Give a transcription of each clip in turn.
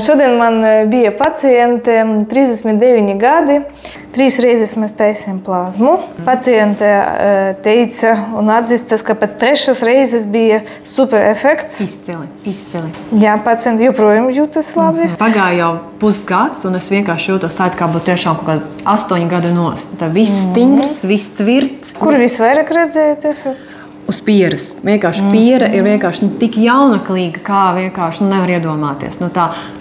Šodien man bija paciente, 39 gadi. 3 reizes mēs taisījām plazmu. Paciente teica un atzīstas, ka pēc 3. reizes bija super efekts. Izcili. Jā, pacienti joprojām jūtas labi. Pagāja jau pusgads, un es vienkārši jūtos tādu, kā būtu tiešām kaut kādi 8 gadi nost. Tā viss stingrs, viss tvirts. Kur visvairāk redzējāt efektu? Uz pieres. Vienkārši piere ir vienkārši tik jaunaklīga, kā vienkārši nevar iedomāties.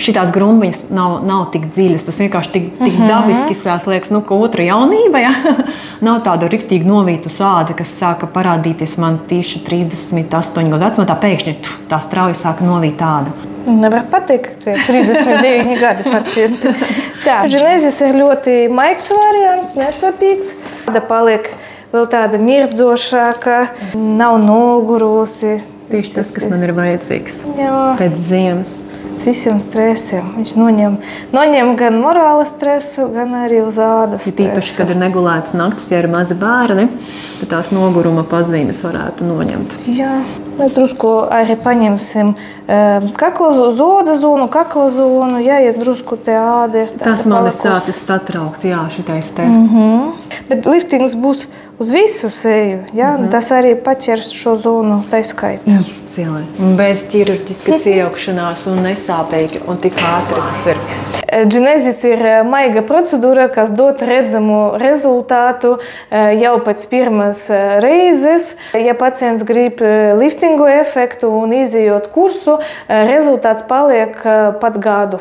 Šitās grumbiņas nav tik dziļas, tas vienkārši tik dabiski izskatās, liekas, ka otra jaunība, ja? Nav tāda riktīgi novītu sāde, kas sāka parādīties man tieši 38 gadu vecumā, tā pēkšņi tā strauji sāka novīt tāda. Nevar pateikt, ka 39 gadi pacienti. Tā, Genesis ir ļoti maigs variants, nesapīgs. Tāda paliek vēl tāda mirdzošāka, nav nogurusi. Tieši tas, kas man ir vajadzīgs. Jā. Pēc ziemas. Visiem stresiem. Viņš noņem gan morāla stresu, gan arī uz ādas stresu. Tīpaši, kad ir negulēts naktis, ja ir mazi bērni, tad tās noguruma pazīmes varētu noņemt. Jā. Mēs drusku arī paņemsim odas zonu, kakla zonu, jāiet drusku te āda. Tas man ir sācis satraukt, jā, šitais te. Bet liftings būs uz visu seju, ja? Tas arī paķers šo zonu taiskaitā. Izcili. Bez ķirurģiskas iejaukšanās un nesāpīgi, un tik ātri tas ir. Genesis ir maiga procedūra, kas dod redzamu rezultātu jau pēc pirmās reizes. Ja pacients grib liftingu efektu un izejot kursu, rezultāts paliek pat gadu.